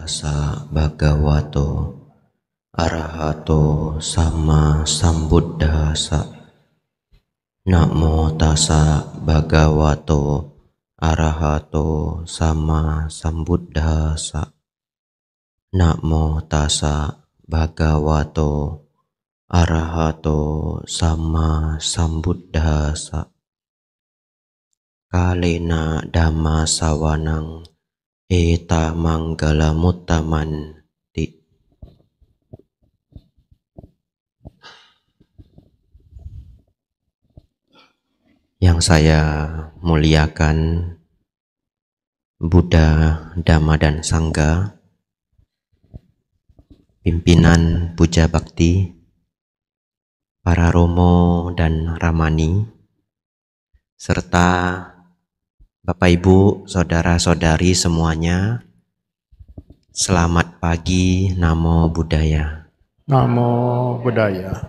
tassa bhagavato arahato sama sambuddhassa. Namo tassa bhagavato arahato sama sambuddhassa. Namo tassa bhagavato arahato sama sambuddhassa. Kalena dhamma sawanang eta manggala muttamanti. Yang saya muliakan Buddha, Dhamma dan Sangha, pimpinan puja bakti, para romo dan ramani, serta Bapak Ibu, saudara-saudari semuanya, selamat pagi, Namo Buddhaya. Namo Buddhaya.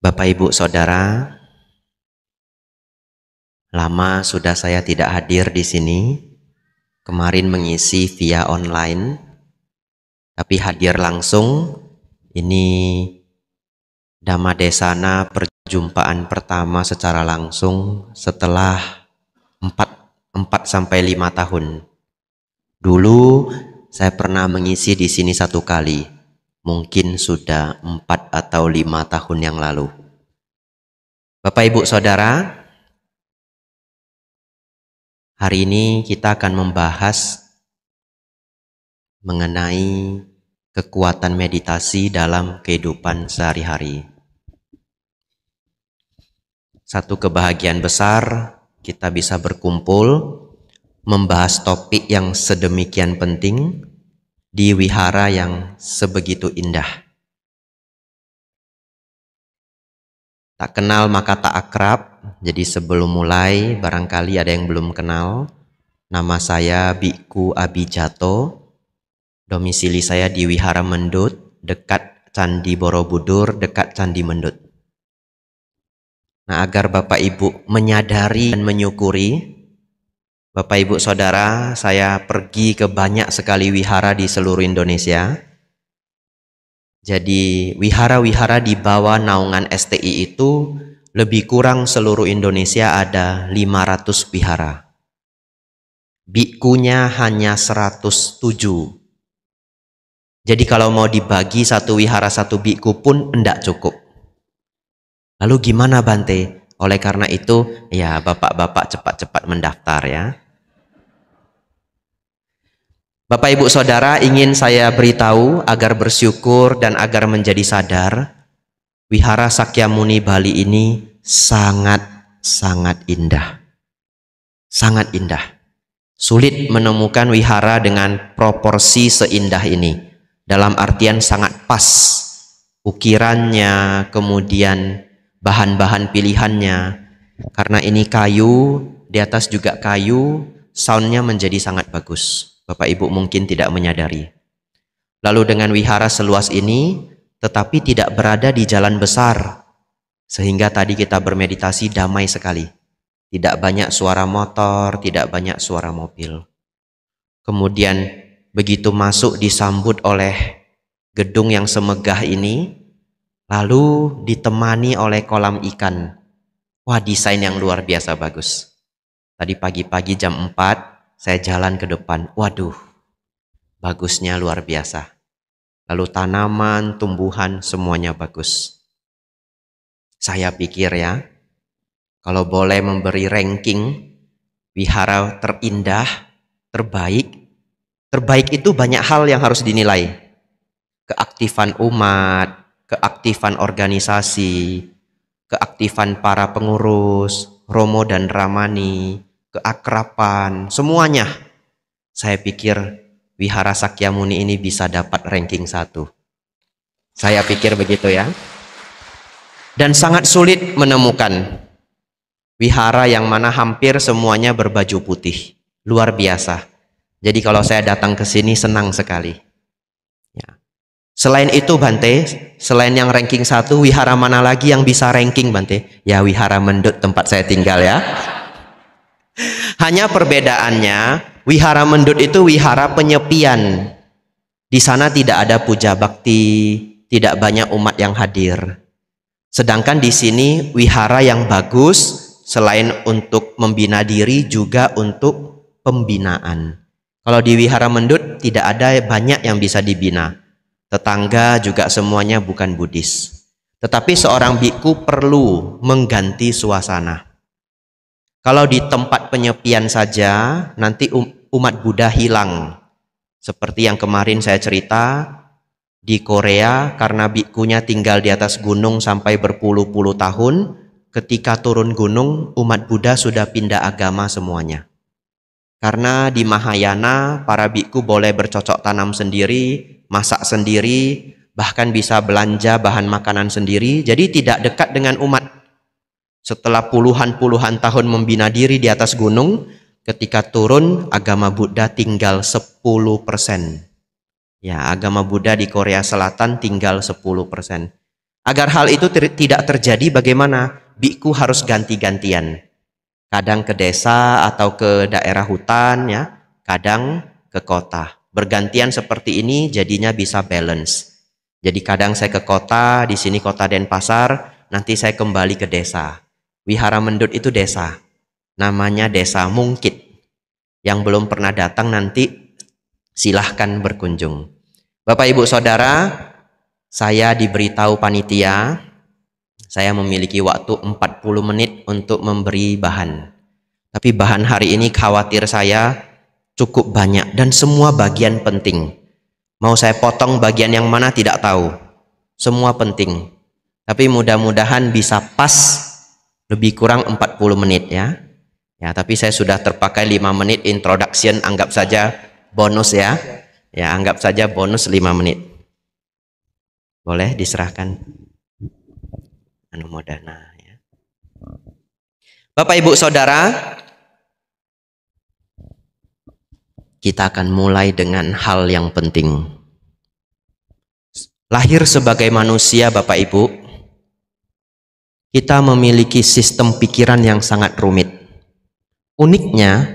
Bapak Ibu saudara, lama sudah saya tidak hadir di sini. Kemarin mengisi via online, tapi hadir langsung. Ini Dhammadesana perjumpaan pertama secara langsung setelah 4-5 tahun. Dulu saya pernah mengisi di sini 1 kali. Mungkin sudah 4 atau 5 tahun yang lalu. Bapak Ibu Saudara, hari ini kita akan membahas mengenai kekuatan meditasi dalam kehidupan sehari-hari. Satu kebahagiaan besar kita bisa berkumpul membahas topik yang sedemikian penting di wihara yang sebegitu indah. Tak kenal maka tak akrab. Jadi sebelum mulai, barangkali ada yang belum kenal. Nama saya Bhikkhu Abhijato. Domisili saya di Wihara Mendut, dekat Candi Borobudur, dekat Candi Mendut. Nah, agar Bapak Ibu menyadari dan menyukuri, Bapak Ibu Saudara, saya pergi ke banyak sekali wihara di seluruh Indonesia. Jadi wihara-wihara di bawah naungan STI itu lebih kurang seluruh Indonesia ada 500 wihara. Bikkunya hanya 107. Jadi kalau mau dibagi satu wihara satu bikku pun enggak cukup. Lalu gimana Bante? Oleh karena itu, ya bapak-bapak cepat-cepat mendaftar ya. Bapak Ibu Saudara, ingin saya beritahu agar bersyukur dan agar menjadi sadar, Wihara Sakyamuni Bali ini sangat-sangat indah. Sangat indah. Sulit menemukan wihara dengan proporsi seindah ini. Dalam artian sangat pas. Ukirannya, kemudian bahan-bahan pilihannya. Karena ini kayu, di atas juga kayu, soundnya menjadi sangat bagus. Bapak Ibu mungkin tidak menyadari. Lalu dengan wihara seluas ini, tetapi tidak berada di jalan besar. Sehingga tadi kita bermeditasi damai sekali. Tidak banyak suara motor, tidak banyak suara mobil. Kemudian begitu masuk disambut oleh gedung yang semegah ini, lalu ditemani oleh kolam ikan. Wah, desain yang luar biasa bagus. Tadi pagi-pagi jam 4, saya jalan ke depan. Waduh, bagusnya luar biasa. Lalu tanaman, tumbuhan, semuanya bagus. Saya pikir ya, kalau boleh memberi ranking wihara terindah, terbaik itu banyak hal yang harus dinilai. Keaktifan umat, keaktifan organisasi, keaktifan para pengurus, romo dan ramani, keakraban, semuanya. Saya pikir Wihara Sakyamuni ini bisa dapat ranking 1. Saya pikir begitu ya. Dan sangat sulit menemukan wihara yang mana hampir semuanya berbaju putih. Luar biasa. Jadi kalau saya datang ke sini senang sekali. Ya. Selain itu Bante, selain yang ranking 1, wihara mana lagi yang bisa ranking Bante? Ya Wihara Mendut tempat saya tinggal ya. Hanya perbedaannya wihara mendut itu wihara penyepian. Di sana tidak ada puja bakti, tidak banyak umat yang hadir. Sedangkan di sini wihara yang bagus, selain untuk membina diri juga untuk pembinaan. Kalau di wihara mendut tidak ada banyak yang bisa dibina. Tetangga juga semuanya bukan Buddhis. Tetapi seorang biku perlu mengganti suasana. Kalau di tempat penyepian saja, nanti umat Buddha hilang. Seperti yang kemarin saya cerita, di Korea karena bikunya tinggal di atas gunung sampai berpuluh-puluh tahun, ketika turun gunung, umat Buddha sudah pindah agama semuanya. Karena di Mahayana, para biku boleh bercocok tanam sendiri, masak sendiri, bahkan bisa belanja bahan makanan sendiri, jadi tidak dekat dengan umat. Setelah puluhan-puluhan tahun membina diri di atas gunung, ketika turun, agama Buddha tinggal 10%. Ya, agama Buddha di Korea Selatan tinggal 10%. Agar hal itu tidak terjadi, bagaimana? Biku harus ganti-gantian. Kadang ke desa atau ke daerah hutan, ya, kadang ke kota. Bergantian seperti ini jadinya bisa balance. Jadi kadang saya ke kota, di sini kota Denpasar, nanti saya kembali ke desa. Wihara mendut itu desa. Namanya Desa Mungkit. Yang belum pernah datang nanti silahkan berkunjung. Bapak Ibu Saudara, saya diberitahu panitia, saya memiliki waktu 40 menit untuk memberi bahan. Tapi bahan hari ini khawatir saya cukup banyak dan semua bagian penting. Mau saya potong bagian yang mana tidak tahu. Semua penting. Tapi mudah-mudahan bisa pas lebih kurang 40 menit ya. Ya, tapi saya sudah terpakai 5 menit introduction, anggap saja bonus ya. Ya, anggap saja bonus 5 menit. Boleh diserahkan anumodana ya. Bapak Ibu Saudara, kita akan mulai dengan hal yang penting. Lahir sebagai manusia, Bapak Ibu, kita memiliki sistem pikiran yang sangat rumit. Uniknya,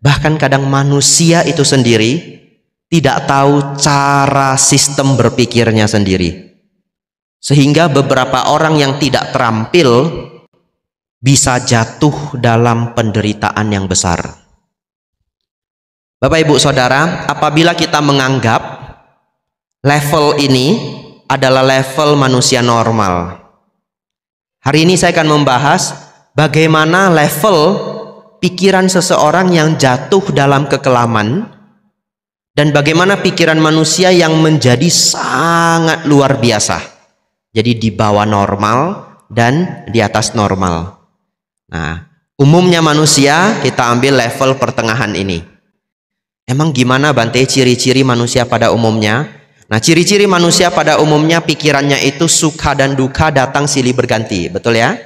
bahkan kadang manusia itu sendiri tidak tahu cara sistem berpikirnya sendiri. Sehingga beberapa orang yang tidak terampil bisa jatuh dalam penderitaan yang besar. Bapak Ibu Saudara, apabila kita menganggap level ini adalah level manusia normal, hari ini saya akan membahas bagaimana level pikiran seseorang yang jatuh dalam kekelaman dan bagaimana pikiran manusia yang menjadi sangat luar biasa. Jadi di bawah normal dan di atas normal. Nah, umumnya manusia kita ambil level pertengahan ini. Emang gimana Bante ciri-ciri manusia pada umumnya? Nah, ciri-ciri manusia pada umumnya pikirannya itu suka dan duka datang silih berganti, betul ya?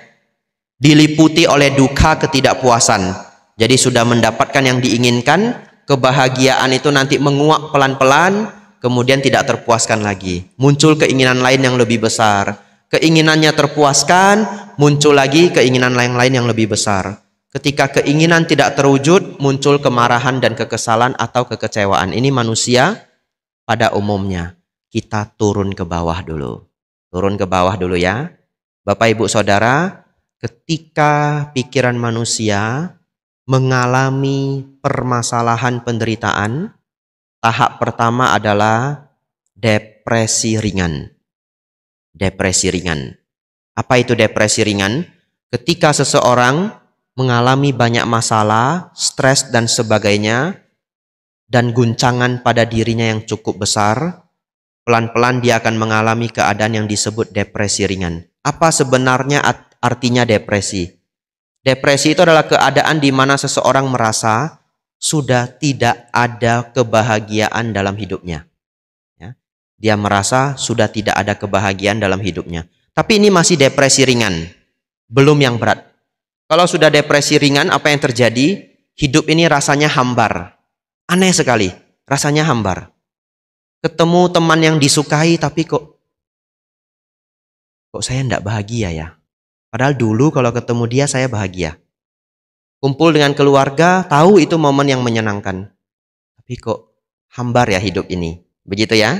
Diliputi oleh duka ketidakpuasan. Jadi sudah mendapatkan yang diinginkan, kebahagiaan itu nanti menguap pelan-pelan, kemudian tidak terpuaskan lagi. Muncul keinginan lain yang lebih besar. Keinginannya terpuaskan, muncul lagi keinginan lain-lain yang lebih besar. Ketika keinginan tidak terwujud, muncul kemarahan dan kekesalan atau kekecewaan. Ini manusia pada umumnya. Kita turun ke bawah dulu. Turun ke bawah dulu ya. Bapak Ibu Saudara, ketika pikiran manusia mengalami permasalahan penderitaan, tahap pertama adalah depresi ringan. Depresi ringan. Apa itu depresi ringan? Ketika seseorang mengalami banyak masalah, stres dan sebagainya, dan guncangan pada dirinya yang cukup besar, pelan-pelan dia akan mengalami keadaan yang disebut depresi ringan. Apa sebenarnya artinya depresi? Depresi itu adalah keadaan di mana seseorang merasa sudah tidak ada kebahagiaan dalam hidupnya. Ya. Dia merasa sudah tidak ada kebahagiaan dalam hidupnya. Tapi ini masih depresi ringan, belum yang berat. Kalau sudah depresi ringan, apa yang terjadi? Hidup ini rasanya hambar. Aneh sekali, rasanya hambar. Ketemu teman yang disukai, tapi kok saya tidak bahagia ya. Padahal dulu kalau ketemu dia saya bahagia. Kumpul dengan keluarga, tahu itu momen yang menyenangkan. Tapi kok hambar ya hidup ini. Begitu ya.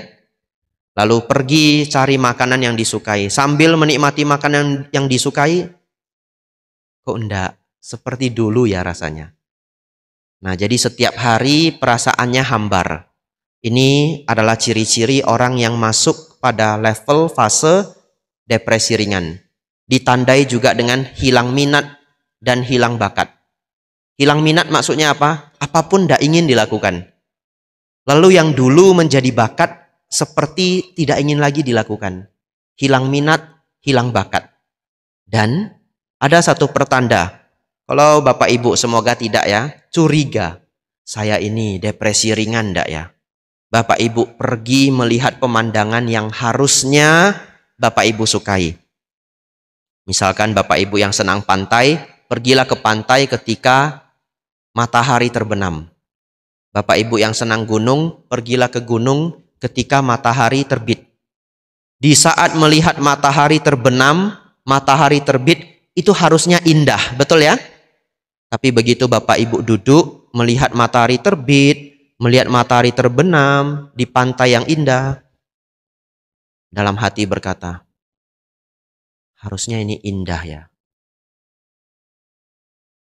Lalu pergi cari makanan yang disukai. Sambil menikmati makanan yang disukai, kok enggak seperti dulu ya rasanya. Nah, jadi setiap hari perasaannya hambar. Ini adalah ciri-ciri orang yang masuk pada level fase depresi ringan. Ditandai juga dengan hilang minat dan hilang bakat. Hilang minat maksudnya apa? Apapun tidak ingin dilakukan. Lalu yang dulu menjadi bakat seperti tidak ingin lagi dilakukan. Hilang minat, hilang bakat. Dan ada satu pertanda. Kalau Bapak Ibu semoga tidak ya, curiga. Saya ini depresi ringan enggak ya? Bapak Ibu pergi melihat pemandangan yang harusnya Bapak Ibu sukai. Misalkan Bapak Ibu yang senang pantai, pergilah ke pantai ketika matahari terbenam. Bapak Ibu yang senang gunung, pergilah ke gunung ketika matahari terbit. Di saat melihat matahari terbenam, matahari terbit, itu harusnya indah, betul ya? Tapi begitu Bapak Ibu duduk, melihat matahari terbit, melihat matahari terbenam di pantai yang indah, dalam hati berkata, harusnya ini indah ya.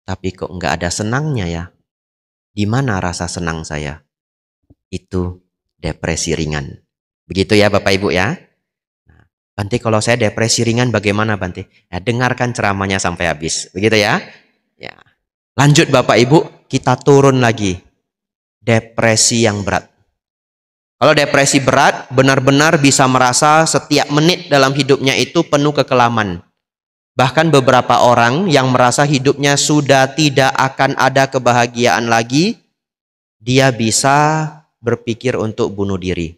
Tapi kok nggak ada senangnya ya? Di mana rasa senang saya? Itu depresi ringan. Begitu ya Bapak Ibu ya. Nah, Bante, kalau saya depresi ringan bagaimana Bante? Ya, dengarkan ceramahnya sampai habis. Begitu ya. Ya. Lanjut Bapak Ibu, kita turun lagi. Depresi yang berat. Kalau depresi berat, benar-benar bisa merasa setiap menit dalam hidupnya itu penuh kekelaman. Bahkan beberapa orang yang merasa hidupnya sudah tidak akan ada kebahagiaan lagi, dia bisa berpikir untuk bunuh diri.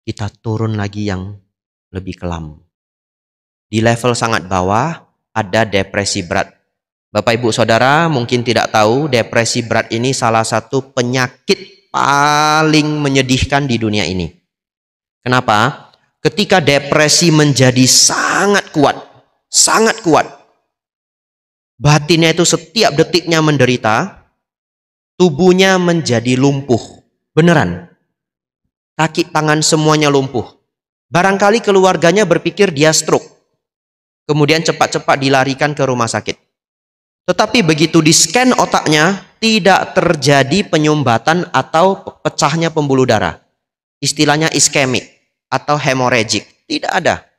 Kita turun lagi yang lebih kelam. Di level sangat bawah ada depresi berat. Bapak Ibu Saudara mungkin tidak tahu, depresi berat ini salah satu penyakit paling menyedihkan di dunia ini. Kenapa? Ketika depresi menjadi sangat kuat, batinnya itu setiap detiknya menderita, tubuhnya menjadi lumpuh. Beneran. Kaki tangan semuanya lumpuh. Barangkali keluarganya berpikir dia stroke. Kemudian cepat-cepat dilarikan ke rumah sakit. Tetapi begitu di-scan otaknya, tidak terjadi penyumbatan atau pecahnya pembuluh darah. Istilahnya iskemik atau hemorrhagic. Tidak ada.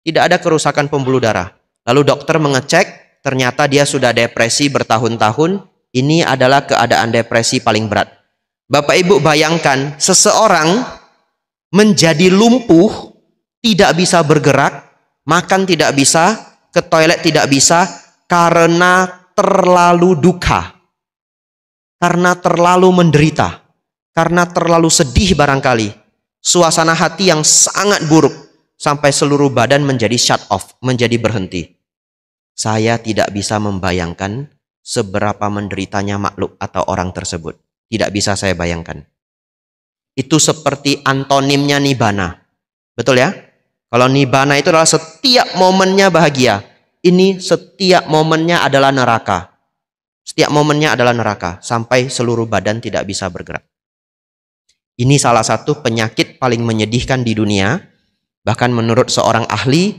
Tidak ada kerusakan pembuluh darah. Lalu dokter mengecek, ternyata dia sudah depresi bertahun-tahun. Ini adalah keadaan depresi paling berat. Bapak Ibu bayangkan, seseorang menjadi lumpuh, tidak bisa bergerak, makan tidak bisa, ke toilet tidak bisa, karena terlalu duka, karena terlalu menderita, karena terlalu sedih barangkali, suasana hati yang sangat buruk, sampai seluruh badan menjadi shut off, menjadi berhenti. Saya tidak bisa membayangkan seberapa menderitanya makhluk atau orang tersebut. Tidak bisa saya bayangkan. Itu seperti antonimnya nibbana. Betul ya? Kalau nibbana itu adalah setiap momennya bahagia. Ini setiap momennya adalah neraka. Setiap momennya adalah neraka. Sampai seluruh badan tidak bisa bergerak. Ini salah satu penyakit paling menyedihkan di dunia. Bahkan menurut seorang ahli,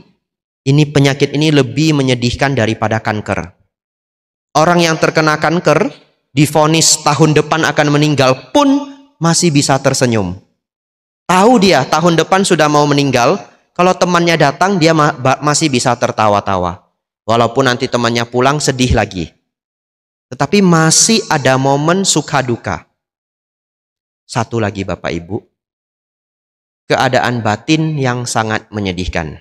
penyakit ini lebih menyedihkan daripada kanker. Orang yang terkena kanker, divonis tahun depan akan meninggal pun masih bisa tersenyum. Tahu dia tahun depan sudah mau meninggal, kalau temannya datang dia masih bisa tertawa-tawa. Walaupun nanti temannya pulang sedih lagi. Tetapi masih ada momen suka duka. Satu lagi Bapak Ibu, keadaan batin yang sangat menyedihkan,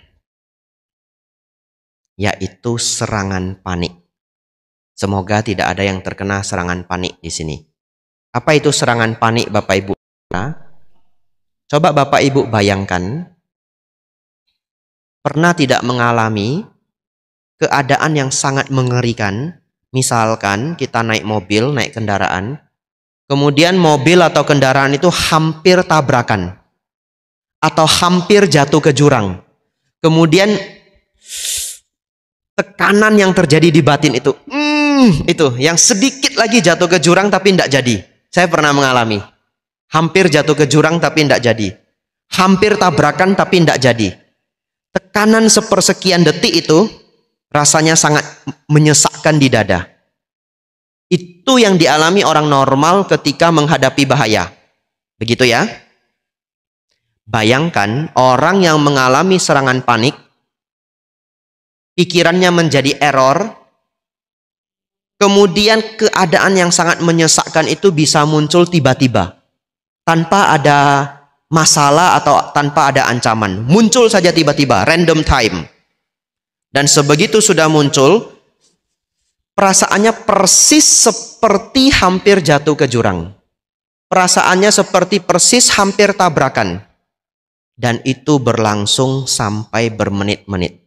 yaitu serangan panik. Semoga tidak ada yang terkena serangan panik di sini. Apa itu serangan panik Bapak Ibu? Coba Bapak Ibu bayangkan, pernah tidak mengalami keadaan yang sangat mengerikan? Misalkan kita naik mobil, naik kendaraan, kemudian mobil atau kendaraan itu hampir tabrakan, atau hampir jatuh ke jurang. Kemudian tekanan yang terjadi di batin itu yang sedikit lagi jatuh ke jurang tapi tidak jadi. Saya pernah mengalami. Hampir jatuh ke jurang tapi tidak jadi. Hampir tabrakan tapi tidak jadi. Tekanan sepersekian detik itu rasanya sangat menyesakkan di dada. Itu yang dialami orang normal ketika menghadapi bahaya. Begitu ya. Bayangkan orang yang mengalami serangan panik, pikirannya menjadi error, kemudian keadaan yang sangat menyesakkan itu bisa muncul tiba-tiba. Tanpa ada masalah atau tanpa ada ancaman. Muncul saja tiba-tiba, random time. Dan sebegitu sudah muncul, perasaannya persis seperti hampir jatuh ke jurang. Perasaannya seperti persis hampir tabrakan. Dan itu berlangsung sampai bermenit-menit.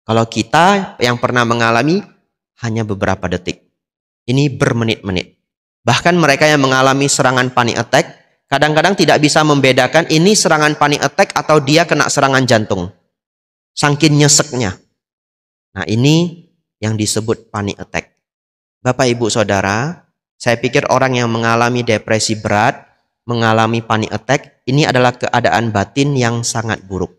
Kalau kita yang pernah mengalami, hanya beberapa detik. Ini bermenit-menit. Bahkan mereka yang mengalami serangan panic attack, kadang-kadang tidak bisa membedakan ini serangan panic attack atau dia kena serangan jantung. Saking nyeseknya. Nah, ini yang disebut panic attack. Bapak, Ibu, Saudara, saya pikir orang yang mengalami depresi berat, mengalami panic attack, ini adalah keadaan batin yang sangat buruk.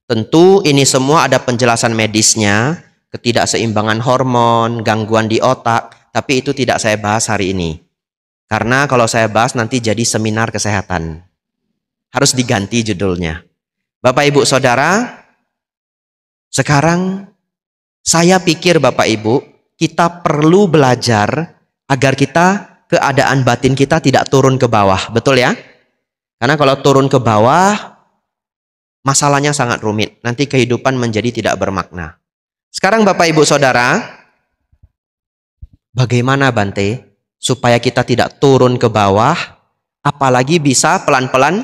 Tentu ini semua ada penjelasan medisnya, ketidakseimbangan hormon, gangguan di otak, tapi itu tidak saya bahas hari ini. Karena kalau saya bahas nanti jadi seminar kesehatan. Harus diganti judulnya. Bapak, Ibu, Saudara, sekarang saya pikir Bapak Ibu, kita perlu belajar agar keadaan batin kita tidak turun ke bawah. Betul ya? Karena kalau turun ke bawah, masalahnya sangat rumit. Nanti kehidupan menjadi tidak bermakna. Sekarang Bapak Ibu Saudara, bagaimana Bante supaya kita tidak turun ke bawah, apalagi bisa pelan-pelan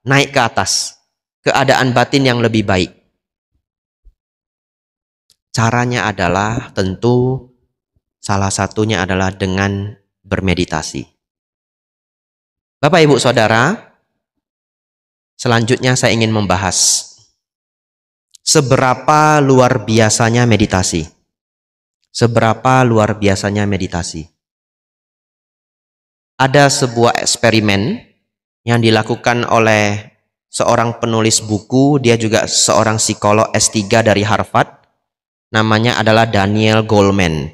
naik ke atas, keadaan batin yang lebih baik? Caranya adalah tentu salah satunya adalah dengan bermeditasi. Bapak Ibu Saudara, selanjutnya saya ingin membahas seberapa luar biasanya meditasi. Seberapa luar biasanya meditasi. Ada sebuah eksperimen yang dilakukan oleh seorang penulis buku, dia juga seorang psikolog S3 dari Harvard. Namanya adalah Daniel Goleman.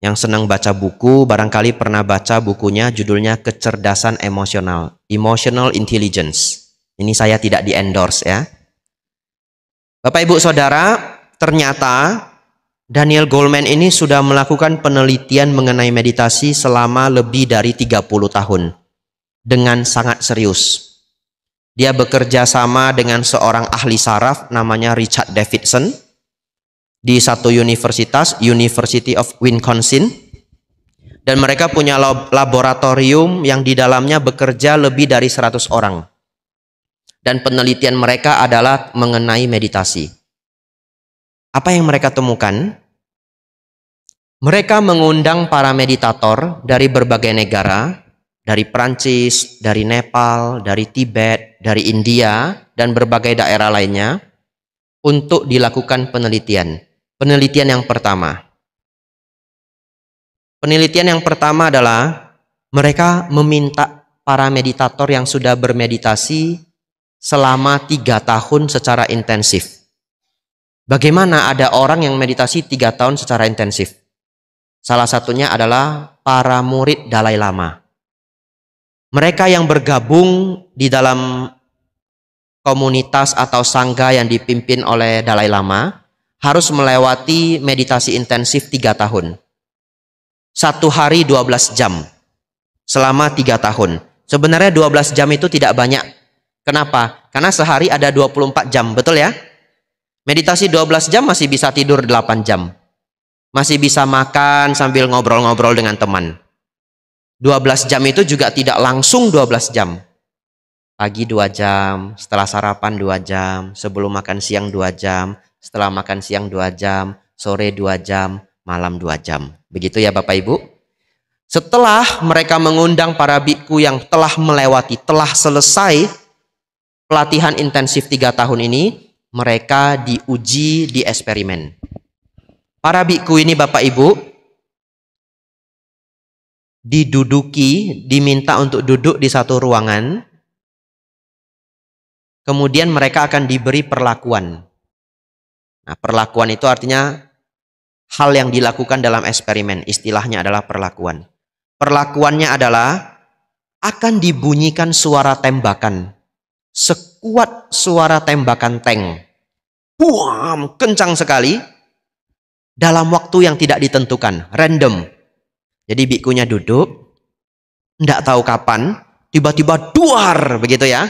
Yang senang baca buku, barangkali pernah baca bukunya, judulnya Kecerdasan Emosional, Emotional Intelligence. Ini saya tidak di-endorse ya. Bapak Ibu Saudara, ternyata Daniel Goleman ini sudah melakukan penelitian mengenai meditasi selama lebih dari 30 tahun. Dengan sangat serius. Dia bekerja sama dengan seorang ahli saraf namanya Richard Davidson. Di satu universitas, University of Wisconsin. Dan mereka punya laboratorium yang di dalamnya bekerja lebih dari 100 orang. Dan penelitian mereka adalah mengenai meditasi. Apa yang mereka temukan? Mereka mengundang para meditator dari berbagai negara, dari Prancis, dari Nepal, dari Tibet, dari India, dan berbagai daerah lainnya, untuk dilakukan penelitian. Penelitian yang pertama. Penelitian yang pertama adalah mereka meminta para meditator yang sudah bermeditasi selama 3 tahun secara intensif. Bagaimana ada orang yang meditasi 3 tahun secara intensif? Salah satunya adalah para murid Dalai Lama. Mereka yang bergabung di dalam komunitas atau sangga yang dipimpin oleh Dalai Lama harus melewati meditasi intensif 3 tahun. 1 hari 12 jam selama 3 tahun. Sebenarnya 12 jam itu tidak banyak. Kenapa? Karena sehari ada 24 jam, betul ya? Meditasi 12 jam masih bisa tidur 8 jam. Masih bisa makan sambil ngobrol-ngobrol dengan teman. 12 jam itu juga tidak langsung 12 jam. Pagi 2 jam, setelah sarapan 2 jam, sebelum makan siang 2 jam, setelah makan siang 2 jam, sore 2 jam, malam 2 jam. Begitu ya Bapak Ibu? Setelah mereka mengundang para biku yang telah selesai pelatihan intensif 3 tahun ini, mereka diuji di eksperimen. Para biku ini Bapak Ibu diminta untuk duduk di satu ruangan, kemudian mereka akan diberi perlakuan. Nah, perlakuan itu artinya hal yang dilakukan dalam eksperimen, istilahnya adalah perlakuan. Perlakuannya adalah akan dibunyikan suara tembakan, sekuat suara tembakan tank. Buam, kencang sekali, dalam waktu yang tidak ditentukan, random. Jadi bikunya duduk, tidak tahu kapan, tiba-tiba duar, begitu ya.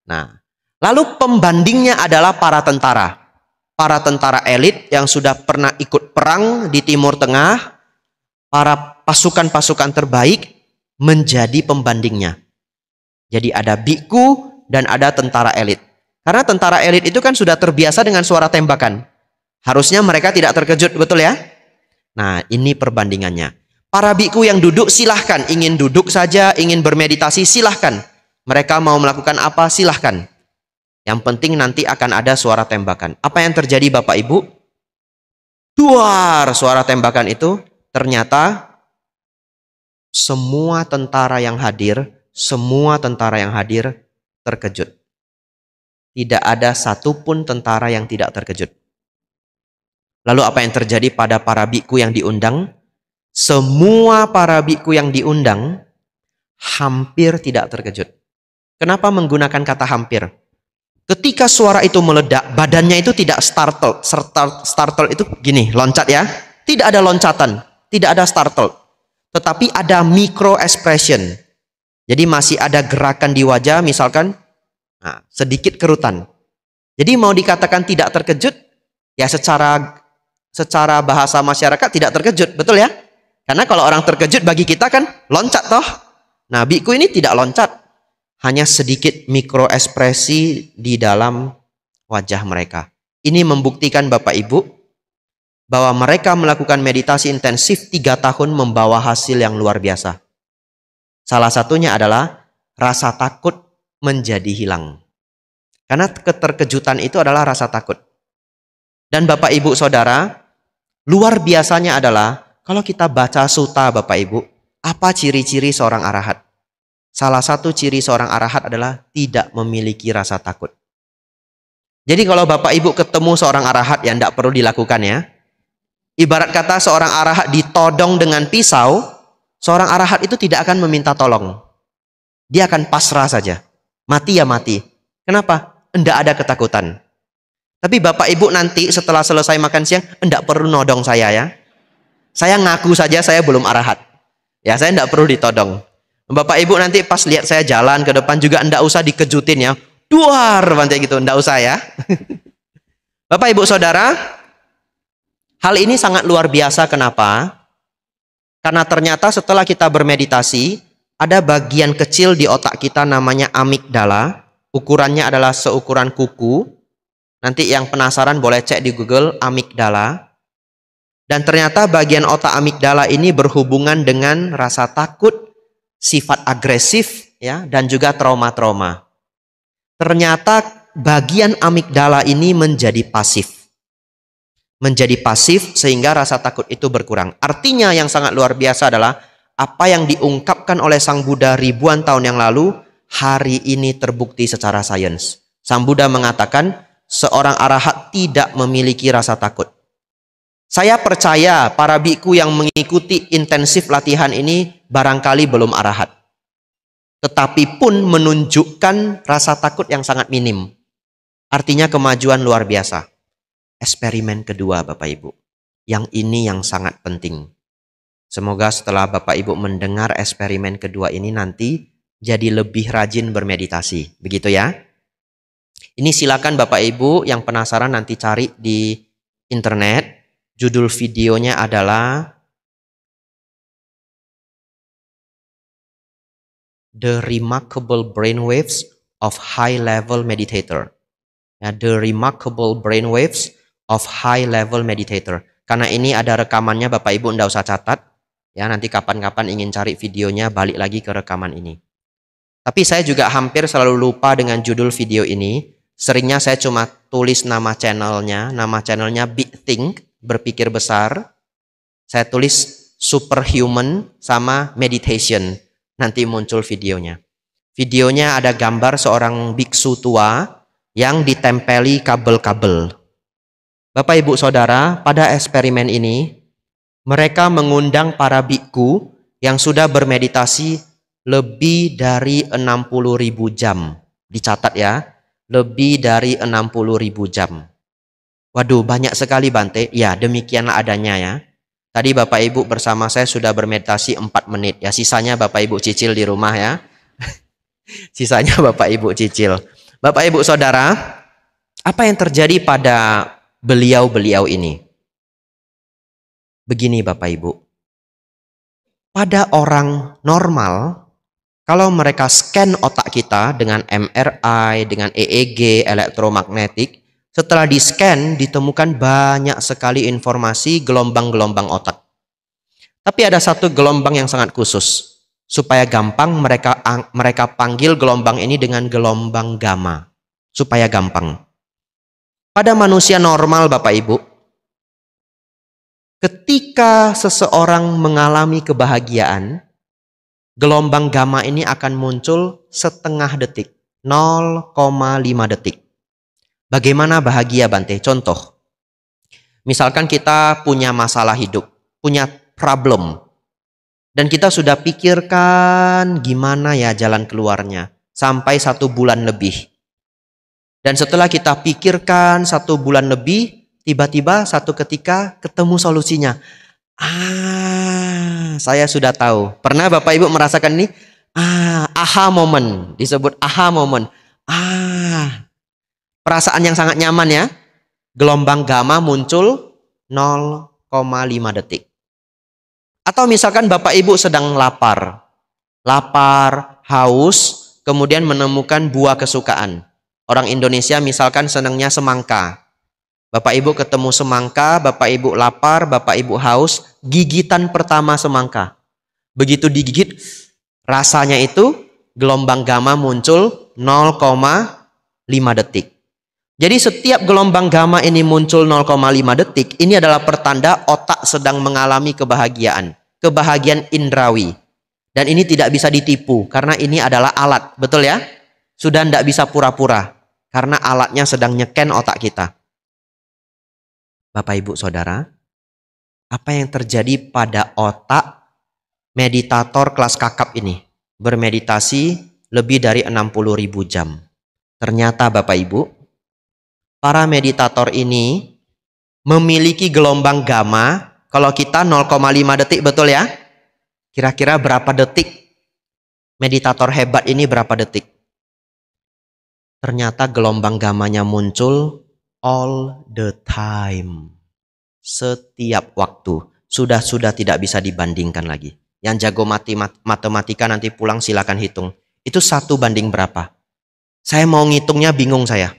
Nah, lalu pembandingnya adalah para tentara. Para tentara elit yang sudah pernah ikut perang di Timur Tengah, para pasukan-pasukan terbaik menjadi pembandingnya. Jadi ada biku dan ada tentara elit. Karena tentara elit itu kan sudah terbiasa dengan suara tembakan. Harusnya mereka tidak terkejut, betul ya? Nah, ini perbandingannya. Para biku yang duduk silahkan, ingin duduk saja, ingin bermeditasi silahkan. Mereka mau melakukan apa silahkan. Yang penting nanti akan ada suara tembakan. Apa yang terjadi Bapak Ibu? Duar suara tembakan itu, ternyata semua tentara yang hadir terkejut. Tidak ada satupun tentara yang tidak terkejut. Lalu apa yang terjadi pada para biku yang diundang? Semua para biku yang diundang hampir tidak terkejut. Kenapa menggunakan kata hampir? Ketika suara itu meledak, badannya itu tidak startle. Startle itu gini, loncat ya. Tidak ada loncatan, tidak ada startle. Tetapi ada micro expression. Jadi masih ada gerakan di wajah, misalkan sedikit kerutan. Jadi mau dikatakan tidak terkejut, ya secara bahasa masyarakat tidak terkejut, betul ya? Karena kalau orang terkejut bagi kita kan loncat toh. Nah, biku ini tidak loncat. Hanya sedikit mikro ekspresi di dalam wajah mereka. Ini membuktikan Bapak Ibu bahwa mereka melakukan meditasi intensif 3 tahun membawa hasil yang luar biasa. Salah satunya adalah rasa takut menjadi hilang. Karena keterkejutan itu adalah rasa takut. Dan Bapak Ibu Saudara, luar biasanya adalah kalau kita baca suta Bapak Ibu, apa ciri-ciri seorang arahat? Salah satu ciri seorang arahat adalah tidak memiliki rasa takut. Jadi kalau Bapak Ibu ketemu seorang arahat, yang tidak perlu dilakukan ya. Ibarat kata seorang arahat ditodong dengan pisau, seorang arahat itu tidak akan meminta tolong. Dia akan pasrah saja. Mati ya mati. Kenapa? Tidak ada ketakutan. Tapi Bapak Ibu nanti setelah selesai makan siang, tidak perlu nodong saya ya. Saya ngaku saja saya belum arahat. Ya, saya tidak perlu ditodong. Bapak Ibu nanti pas lihat saya jalan ke depan juga enggak usah dikejutin ya. Duar, bantai gitu, enggak usah ya. Bapak Ibu Saudara, hal ini sangat luar biasa. Kenapa? Karena ternyata setelah kita bermeditasi, ada bagian kecil di otak kita namanya amigdala. Ukurannya adalah seukuran kuku. Nanti yang penasaran boleh cek di Google amigdala. Dan ternyata bagian otak amigdala ini berhubungan dengan rasa takut, sifat agresif ya, dan juga trauma-trauma. Ternyata bagian amigdala ini menjadi pasif. Menjadi pasif sehingga rasa takut itu berkurang. Artinya yang sangat luar biasa adalah apa yang diungkapkan oleh Sang Buddha ribuan tahun yang lalu, hari ini terbukti secara sains. Sang Buddha mengatakan seorang arahat tidak memiliki rasa takut. Saya percaya para biku yang mengikuti intensif latihan ini barangkali belum arahat. Tetapi pun menunjukkan rasa takut yang sangat minim. Artinya kemajuan luar biasa. Eksperimen kedua Bapak Ibu. Yang ini yang sangat penting. Semoga setelah Bapak Ibu mendengar eksperimen kedua ini nanti jadi lebih rajin bermeditasi. Begitu ya. Ini silakan Bapak Ibu yang penasaran nanti cari di internet. Judul videonya adalah The Remarkable Brainwaves of High Level Meditator. Ya, The Remarkable Brainwaves of High Level Meditator. Karena ini ada rekamannya, Bapak Ibu tidak usah catat. Ya, nanti kapan-kapan ingin cari videonya balik lagi ke rekaman ini. Tapi saya juga hampir selalu lupa dengan judul video ini. Seringnya saya cuma tulis nama channelnya Big Think, berpikir besar. Saya tulis superhuman sama meditation. Nanti muncul videonya. Videonya ada gambar seorang biksu tua yang ditempeli kabel-kabel. Bapak Ibu Saudara, pada eksperimen ini mereka mengundang para biku yang sudah bermeditasi lebih dari 60.000 jam. Dicatat ya, lebih dari 60.000 jam. Waduh, banyak sekali Bante. Ya, demikianlah adanya ya. Tadi Bapak Ibu bersama saya sudah bermeditasi 4 menit. Ya, sisanya Bapak Ibu cicil di rumah ya. Sisanya Bapak Ibu cicil. Bapak Ibu Saudara, apa yang terjadi pada beliau-beliau ini? Begini Bapak Ibu. Pada orang normal, kalau mereka scan otak kita dengan MRI, dengan EEG, elektromagnetik, setelah di-scan ditemukan banyak sekali informasi gelombang-gelombang otak. Tapi ada satu gelombang yang sangat khusus. Supaya gampang mereka panggil gelombang ini dengan gelombang gamma. Supaya gampang. Pada manusia normal Bapak Ibu, ketika seseorang mengalami kebahagiaan, gelombang gamma ini akan muncul setengah detik, 0,5 detik. Bagaimana bahagia Bante? Contoh, misalkan kita punya masalah hidup, punya problem, dan kita sudah pikirkan gimana ya jalan keluarnya, sampai 1 bulan lebih. Dan setelah kita pikirkan 1 bulan lebih, tiba-tiba satu ketika ketemu solusinya. Saya sudah tahu. Pernah Bapak Ibu merasakan ini? Aha moment. Disebut aha moment. Perasaan yang sangat nyaman ya. Gelombang gamma muncul 0,5 detik. Atau misalkan Bapak Ibu sedang lapar. Lapar, haus, kemudian menemukan buah kesukaan. Orang Indonesia misalkan senangnya semangka. Bapak Ibu ketemu semangka, Bapak Ibu lapar, Bapak Ibu haus, gigitan pertama semangka. Begitu digigit, rasanya itu gelombang gamma muncul 0,5 detik. Jadi setiap gelombang gamma ini muncul 0,5 detik, ini adalah pertanda otak sedang mengalami kebahagiaan. Kebahagiaan indrawi. Dan ini tidak bisa ditipu, karena ini adalah alat, betul ya? Sudah tidak bisa pura-pura, karena alatnya sedang nyeken otak kita. Bapak Ibu Saudara, apa yang terjadi pada otak meditator kelas kakap ini? Bermeditasi lebih dari 60.000 jam. Ternyata Bapak Ibu, para meditator ini memiliki gelombang gamma. Kalau kita 0,5 detik, betul ya? Kira-kira berapa detik? Meditator hebat ini berapa detik? Ternyata gelombang gammanya muncul all the time. Setiap waktu. Sudah tidak bisa dibandingkan lagi. Yang jago matematika nanti pulang silakan hitung. Itu 1 banding berapa? Saya mau ngitungnya bingung saya.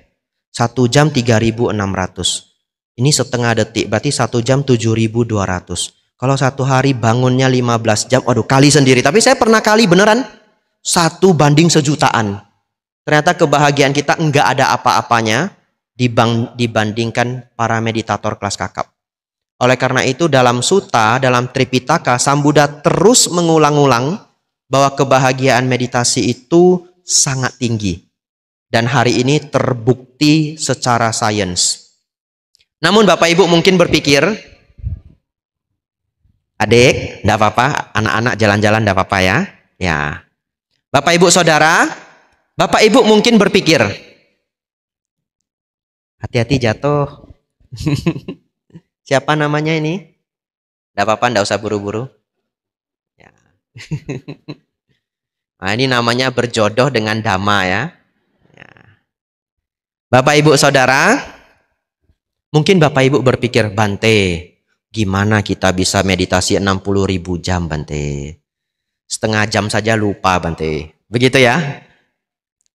1 jam 3.600. Ini setengah detik, berarti 1 jam 7.200. Kalau 1 hari bangunnya 15 jam, aduh kali sendiri. Tapi saya pernah kali beneran 1 banding sejutaan. Ternyata kebahagiaan kita enggak ada apa-apanya dibandingkan para meditator kelas kakap. Oleh karena itu dalam Sutta, dalam Tripitaka, Sang Buddha terus mengulang-ulang bahwa kebahagiaan meditasi itu sangat tinggi. Dan hari ini terbukti secara sains. Namun Bapak Ibu mungkin berpikir, adik, enggak apa-apa, anak-anak jalan-jalan enggak apa-apa ya. Ya. Bapak Ibu Saudara, Bapak Ibu mungkin berpikir, hati-hati jatuh. Siapa namanya ini? Enggak apa-apa, enggak usah buru-buru. Ya. Nah, ini namanya berjodoh dengan Dhamma ya. Ya. Bapak Ibu Saudara, mungkin Bapak Ibu berpikir, Bante, gimana kita bisa meditasi 60.000 jam Bante? Setengah jam saja lupa Bante. Begitu ya?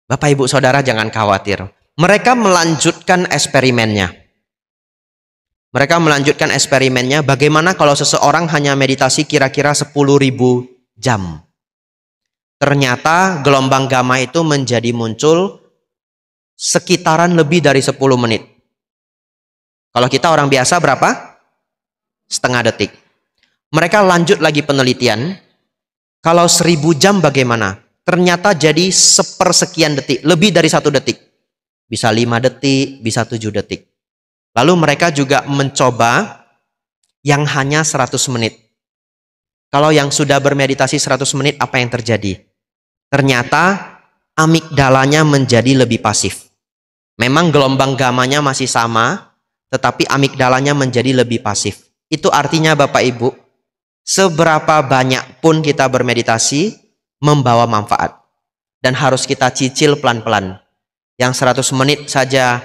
Bapak Ibu Saudara jangan khawatir. Mereka melanjutkan eksperimennya. Mereka melanjutkan eksperimennya bagaimana kalau seseorang hanya meditasi kira-kira 10.000 jam. Ternyata gelombang gamma itu menjadi muncul sekitaran lebih dari 10 menit. Kalau kita orang biasa berapa? Setengah detik. Mereka lanjut lagi penelitian. Kalau 1000 jam bagaimana? Ternyata jadi sepersekian detik, lebih dari 1 detik. Bisa 5 detik, bisa 7 detik. Lalu mereka juga mencoba yang hanya 100 menit. Kalau yang sudah bermeditasi 100 menit, apa yang terjadi? Ternyata amigdalanya menjadi lebih pasif. Memang gelombang gamanya masih sama, tetapi amigdalanya menjadi lebih pasif. Itu artinya Bapak Ibu, seberapa banyak pun kita bermeditasi, membawa manfaat. Dan harus kita cicil pelan-pelan. Yang 100 menit saja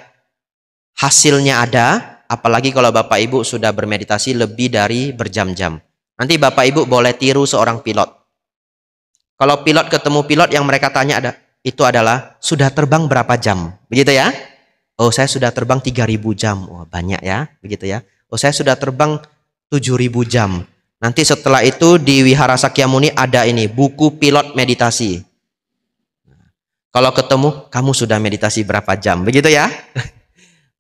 hasilnya ada, apalagi kalau Bapak Ibu sudah bermeditasi lebih dari berjam-jam. Nanti Bapak Ibu boleh tiru seorang pilot. Kalau pilot ketemu pilot yang mereka tanya itu adalah, sudah terbang berapa jam? Begitu ya? Oh, saya sudah terbang 3000 jam. Wah, banyak ya, begitu ya. Oh, saya sudah terbang 7000 jam. Nanti setelah itu di Wihara Sakyamuni ada ini, buku pilot meditasi. Kalau ketemu, kamu sudah meditasi berapa jam? Begitu ya?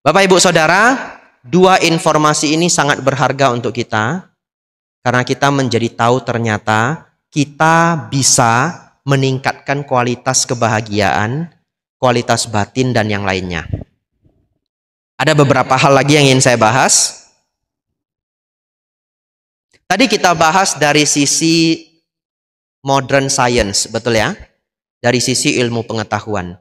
Bapak Ibu Saudara, 2 informasi ini sangat berharga untuk kita. Karena kita menjadi tahu ternyata kita bisa meningkatkan kualitas kebahagiaan, kualitas batin, dan yang lainnya. Ada beberapa hal lagi yang ingin saya bahas. Tadi kita bahas dari sisi modern science, betul ya? Dari sisi ilmu pengetahuan.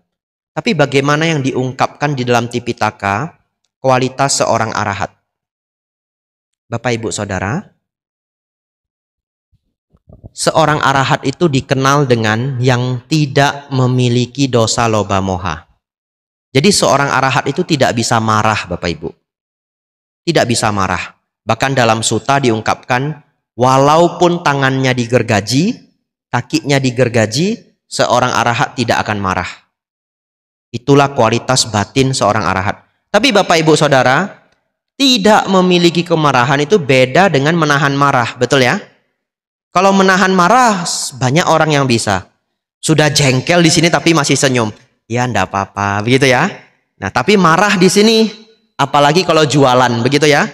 Tapi bagaimana yang diungkapkan di dalam Tipitaka, kualitas seorang arahat? Bapak Ibu Saudara, seorang arahat itu dikenal dengan yang tidak memiliki dosa loba moha. Jadi seorang arahat itu tidak bisa marah, Bapak Ibu. Tidak bisa marah. Bahkan dalam sutta diungkapkan, walaupun tangannya digergaji, kakinya digergaji, seorang arahat tidak akan marah. Itulah kualitas batin seorang arahat. Tapi Bapak Ibu Saudara, tidak memiliki kemarahan itu beda dengan menahan marah, betul ya? Kalau menahan marah, banyak orang yang bisa. Sudah jengkel di sini tapi masih senyum. Ya, enggak apa-apa, begitu ya. Nah, tapi marah di sini, apalagi kalau jualan, begitu ya.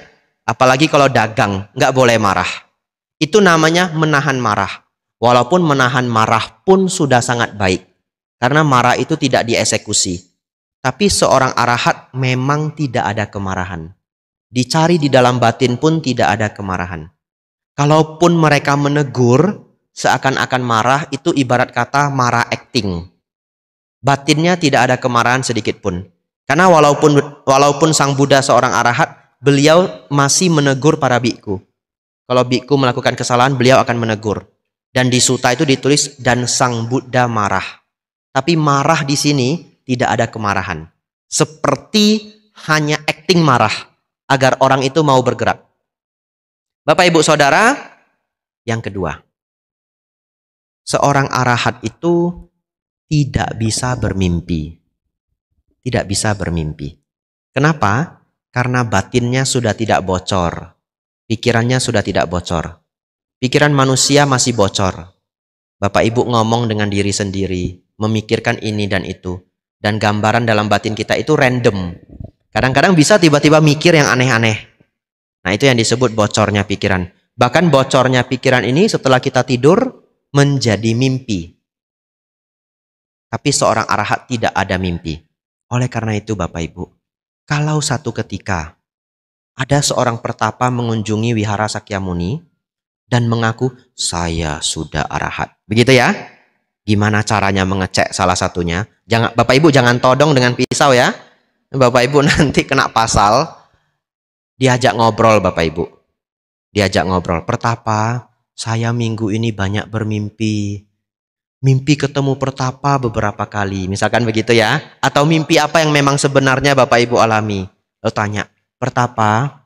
Apalagi kalau dagang, nggak boleh marah. Itu namanya menahan marah. Walaupun menahan marah pun sudah sangat baik. Karena marah itu tidak dieksekusi. Tapi seorang arahat memang tidak ada kemarahan. Dicari di dalam batin pun tidak ada kemarahan. Kalaupun mereka menegur, seakan-akan marah, itu ibarat kata marah acting. Batinnya tidak ada kemarahan sedikit pun. Karena walaupun Sang Buddha seorang arahat, beliau masih menegur para biku. Kalau biku melakukan kesalahan, beliau akan menegur. Dan di sutta itu ditulis, dan Sang Buddha marah. Tapi marah di sini tidak ada kemarahan. Seperti hanya acting marah, agar orang itu mau bergerak. Bapak Ibu Saudara, yang kedua. Seorang arahat itu tidak bisa bermimpi. Tidak bisa bermimpi. Kenapa? Karena batinnya sudah tidak bocor. Pikirannya sudah tidak bocor. Pikiran manusia masih bocor. Bapak Ibu ngomong dengan diri sendiri, memikirkan ini dan itu. Dan gambaran dalam batin kita itu random. Kadang-kadang bisa tiba-tiba mikir yang aneh-aneh. Nah, itu yang disebut bocornya pikiran. Bahkan bocornya pikiran ini setelah kita tidur menjadi mimpi. Tapi seorang arahat tidak ada mimpi. Oleh karena itu Bapak Ibu, kalau satu ketika ada seorang pertapa mengunjungi Wihara Sakyamuni dan mengaku, saya sudah arahat. Begitu ya? Gimana caranya mengecek salah satunya? Bapak Ibu jangan todong dengan pisau ya. Bapak Ibu nanti kena pasal. Diajak ngobrol Bapak Ibu. Diajak ngobrol. Pertapa, saya minggu ini banyak bermimpi. Mimpi ketemu pertapa beberapa kali. Misalkan begitu ya. Atau mimpi apa yang memang sebenarnya Bapak Ibu alami. Lalu tanya, pertapa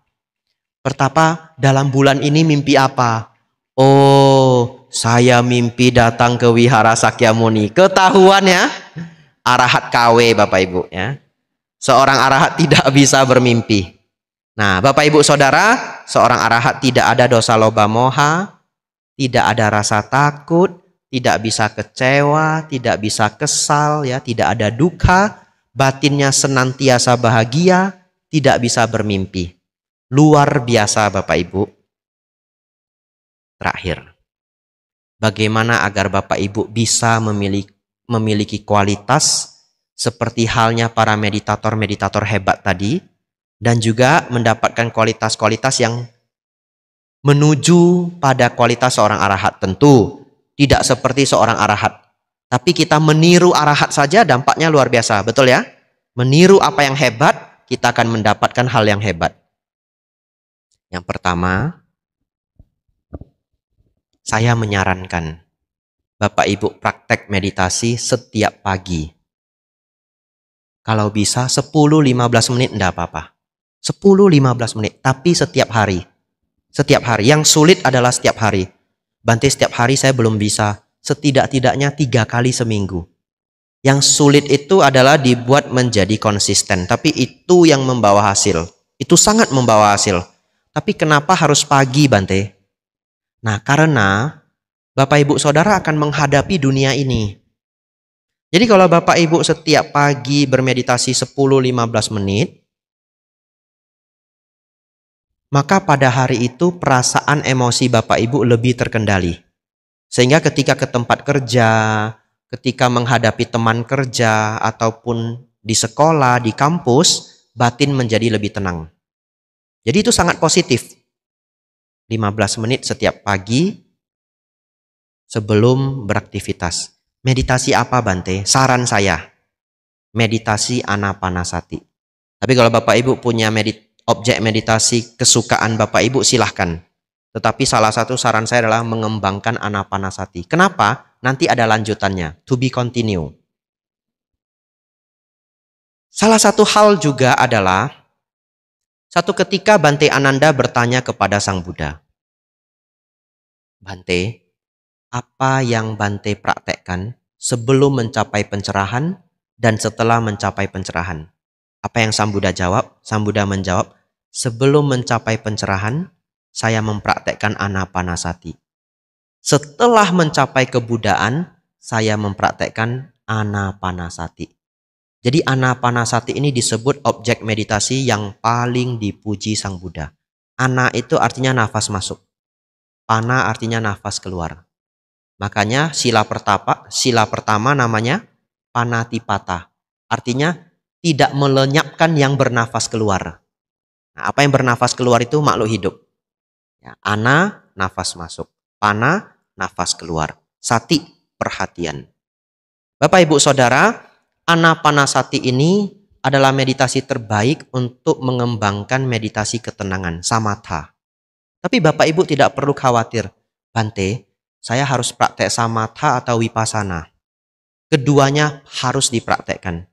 dalam bulan ini mimpi apa? Oh, saya mimpi datang ke Wihara Sakyamuni. Ketahuan ya. Arahat KW Bapak Ibu ya. Seorang arahat tidak bisa bermimpi. Nah, Bapak Ibu Saudara, seorang arahat tidak ada dosa loba moha, tidak ada rasa takut, tidak bisa kecewa, tidak bisa kesal, ya, tidak ada duka, batinnya senantiasa bahagia, tidak bisa bermimpi. Luar biasa Bapak Ibu. terakhir. Bagaimana agar Bapak Ibu bisa memiliki kualitas seperti halnya para meditator-meditator hebat tadi, dan juga mendapatkan kualitas-kualitas yang menuju pada kualitas seorang arahat. Tentu tidak seperti seorang arahat, tapi kita meniru arahat saja dampaknya luar biasa, betul ya? Meniru apa yang hebat, kita akan mendapatkan hal yang hebat. Yang pertama, saya menyarankan Bapak Ibu praktek meditasi setiap pagi. Kalau bisa 10-15 menit enggak apa-apa. 10-15 menit, tapi setiap hari. Setiap hari. Yang sulit adalah setiap hari. Bante, setiap hari saya belum bisa. Setidak-tidaknya 3 kali seminggu. Yang sulit itu adalah dibuat menjadi konsisten. Tapi itu yang membawa hasil. Itu sangat membawa hasil. Tapi kenapa harus pagi, Bante? Nah, karena Bapak Ibu Saudara akan menghadapi dunia ini. Jadi kalau Bapak Ibu setiap pagi bermeditasi 10-15 menit, maka pada hari itu perasaan emosi Bapak Ibu lebih terkendali. Sehingga ketika ke tempat kerja, ketika menghadapi teman kerja, ataupun di sekolah, di kampus, batin menjadi lebih tenang. Jadi itu sangat positif. 15 menit setiap pagi sebelum beraktivitas. Meditasi apa, Bante? Saran saya, meditasi Anapanasati. Tapi kalau Bapak Ibu punya objek meditasi kesukaan Bapak Ibu, silahkan. Tetapi salah satu saran saya adalah mengembangkan Anapanasati. Kenapa? Nanti ada lanjutannya. To be continue. Salah satu hal juga adalah, satu ketika Bante Ananda bertanya kepada Sang Buddha, Bante, apa yang Bante praktekkan sebelum mencapai pencerahan dan setelah mencapai pencerahan? Apa yang Sang Buddha jawab? Sang Buddha menjawab, sebelum mencapai pencerahan, saya mempraktekkan Anapanasati. Setelah mencapai kebudaan, saya mempraktekkan Anapanasati. Jadi Anapanasati ini disebut objek meditasi yang paling dipuji Sang Buddha. Ana itu artinya nafas masuk. Pana artinya nafas keluar. Makanya sila pertama namanya Panatipata. Artinya tidak melenyapkan yang bernafas keluar. Nah, apa yang bernafas keluar itu makhluk hidup. Ya, ana, nafas masuk. Pana, nafas keluar. Sati, perhatian. Bapak Ibu Saudara, Anapanasati ini adalah meditasi terbaik untuk mengembangkan meditasi ketenangan, samatha. Tapi Bapak Ibu tidak perlu khawatir. Bante, saya harus praktek samatha atau vipassana. Keduanya harus dipraktekkan.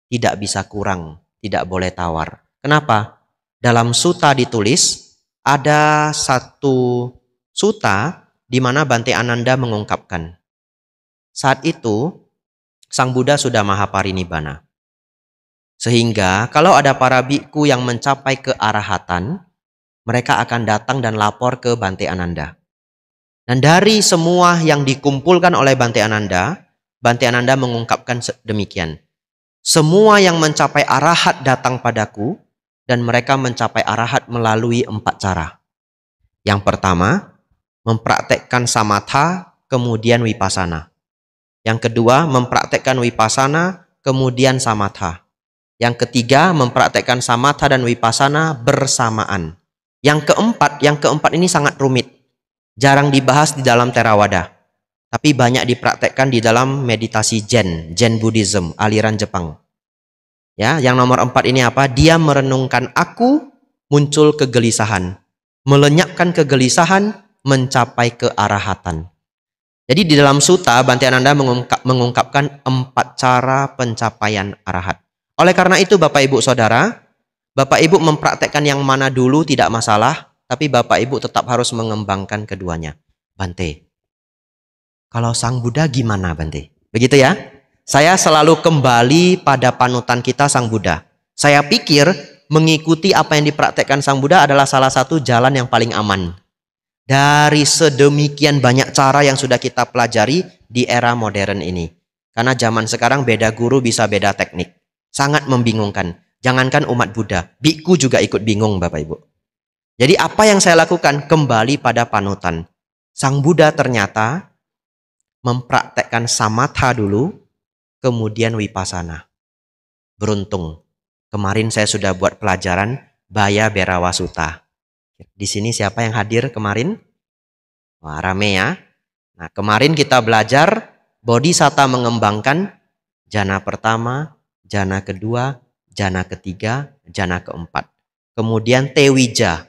Tidak bisa kurang, tidak boleh tawar. Kenapa? Dalam sutta ditulis, ada satu sutta di mana Bante Ananda mengungkapkan. Saat itu, Sang Buddha sudah mahaparinibbana. Sehingga kalau ada para bhikkhu yang mencapai kearahatan, mereka akan datang dan lapor ke Bante Ananda. Dan dari semua yang dikumpulkan oleh Bante Ananda mengungkapkan demikian. Semua yang mencapai arahat datang padaku, dan mereka mencapai arahat melalui 4 cara. Yang pertama, mempraktekkan samatha, kemudian vipassana. Yang kedua, mempraktekkan vipassana, kemudian samatha. Yang ketiga, mempraktekkan samatha dan vipassana bersamaan. Yang keempat ini sangat rumit. Jarang dibahas di dalam Theravada. Tapi banyak dipraktekkan di dalam meditasi Zen Buddhism, aliran Jepang. Ya, yang nomor 4 ini apa? Dia merenungkan aku, muncul kegelisahan. Melenyapkan kegelisahan, mencapai kearahatan. Jadi di dalam sutta, Bante Ananda mengungkapkan 4 cara pencapaian arahat. Oleh karena itu Bapak Ibu Saudara, Bapak Ibu mempraktekkan yang mana dulu tidak masalah, tapi Bapak Ibu tetap harus mengembangkan keduanya. Bante, kalau Sang Buddha gimana, Bante? Begitu ya? Saya selalu kembali pada panutan kita, Sang Buddha. Saya pikir mengikuti apa yang dipraktekkan Sang Buddha adalah salah satu jalan yang paling aman. Dari sedemikian banyak cara yang sudah kita pelajari di era modern ini. Karena zaman sekarang beda guru bisa beda teknik. Sangat membingungkan. Jangankan umat Buddha, bhikkhu juga ikut bingung Bapak Ibu. Jadi apa yang saya lakukan? Kembali pada panutan. Sang Buddha ternyata mempraktekkan samatha dulu, kemudian vipassana. Beruntung, kemarin saya sudah buat pelajaran Baya Berawa Sutta. Di sini siapa yang hadir kemarin? Wah, rame ya. Nah, kemarin kita belajar Bodhisatta mengembangkan jana pertama, jana kedua, jana ketiga, jana keempat. Kemudian Tewija,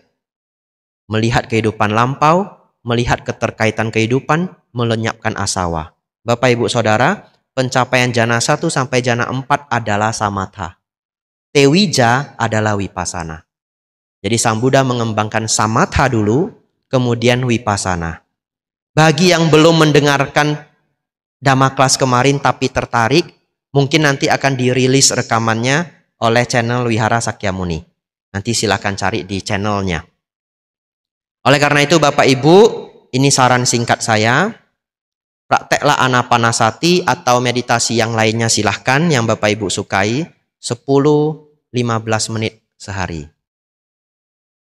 melihat kehidupan lampau, melihat keterkaitan kehidupan, melenyapkan asawa. Bapak Ibu Saudara, pencapaian jana 1 sampai jana 4 adalah samatha. Tewija adalah vipassana. Jadi Sang Buddha mengembangkan samatha dulu, kemudian vipassana. Bagi yang belum mendengarkan Dhamma kelas kemarin tapi tertarik, mungkin nanti akan dirilis rekamannya oleh channel Wihara Sakyamuni. Nanti silakan cari di channelnya. Oleh karena itu Bapak Ibu, ini saran singkat saya. Prakteklah anapanasati atau meditasi yang lainnya silahkan yang Bapak Ibu sukai 10-15 menit sehari.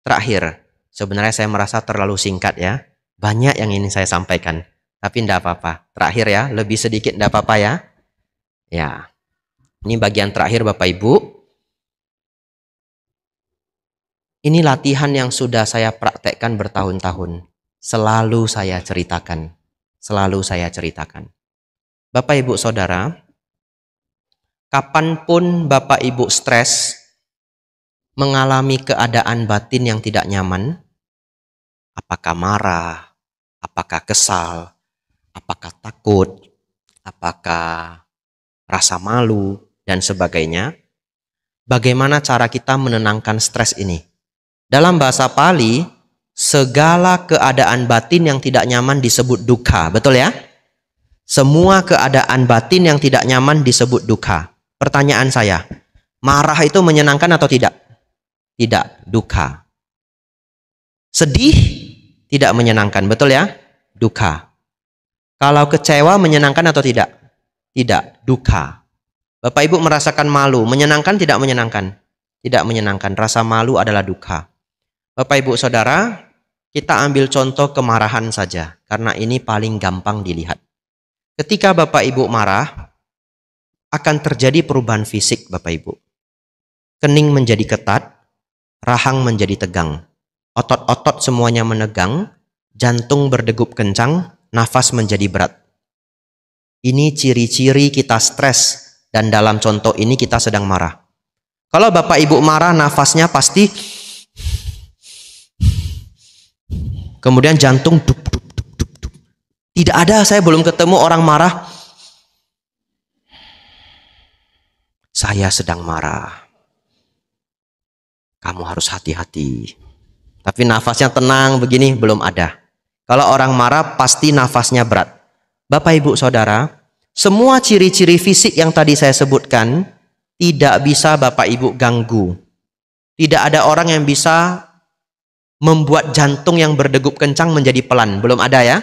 Terakhir, sebenarnya saya merasa terlalu singkat ya. Banyak yang ingin saya sampaikan, tapi tidak apa-apa. Terakhir ya, lebih sedikit tidak apa-apa ya. Ya, ini bagian terakhir Bapak Ibu. Ini latihan yang sudah saya praktekkan bertahun-tahun. Selalu saya ceritakan. Selalu saya ceritakan. Bapak Ibu Saudara, kapanpun Bapak Ibu stres, mengalami keadaan batin yang tidak nyaman, apakah marah, apakah kesal, apakah takut, apakah rasa malu, dan sebagainya, bagaimana cara kita menenangkan stres ini? Dalam bahasa Pali, segala keadaan batin yang tidak nyaman disebut dukkha, betul ya? Semua keadaan batin yang tidak nyaman disebut dukkha. Pertanyaan saya, marah itu menyenangkan atau tidak? Tidak, dukkha. Sedih tidak menyenangkan, betul ya? Dukkha. Kalau kecewa menyenangkan atau tidak? Tidak, dukkha. Bapak Ibu merasakan malu, menyenangkan tidak menyenangkan? Tidak menyenangkan, rasa malu adalah dukkha. Bapak Ibu Saudara, kita ambil contoh kemarahan saja, karena ini paling gampang dilihat. Ketika Bapak Ibu marah, akan terjadi perubahan fisik Bapak Ibu. Kening menjadi ketat, rahang menjadi tegang. Otot-otot semuanya menegang, jantung berdegup kencang, nafas menjadi berat. Ini ciri-ciri kita stres, dan dalam contoh ini kita sedang marah. Kalau Bapak Ibu marah, nafasnya pasti, kemudian jantung dup, dup, dup, dup, dup. Tidak ada, saya belum ketemu orang marah, saya sedang marah, kamu harus hati-hati. Tapi nafasnya tenang begini, belum ada. Kalau orang marah pasti nafasnya berat. Bapak Ibu Saudara, semua ciri-ciri fisik yang tadi saya sebutkan tidak bisa Bapak Ibu ganggu. Tidak ada orang yang bisa membuat jantung yang berdegup kencang menjadi pelan. Belum ada ya.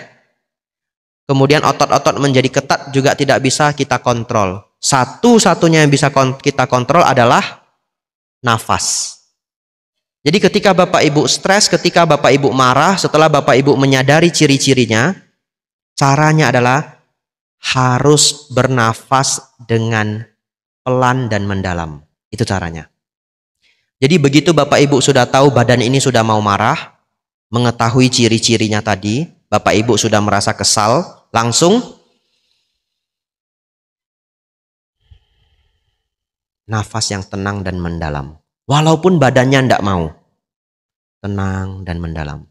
Kemudian otot-otot menjadi ketat juga tidak bisa kita kontrol. Satu-satunya yang bisa kita kontrol adalah nafas. Jadi ketika Bapak Ibu stres, ketika Bapak Ibu marah, setelah Bapak Ibu menyadari ciri-cirinya, caranya adalah harus bernafas dengan pelan dan mendalam. Itu caranya. Jadi begitu Bapak Ibu sudah tahu badan ini sudah mau marah, mengetahui ciri-cirinya tadi, Bapak Ibu sudah merasa kesal, langsung nafas yang tenang dan mendalam. Walaupun badannya tidak mau. Tenang dan mendalam.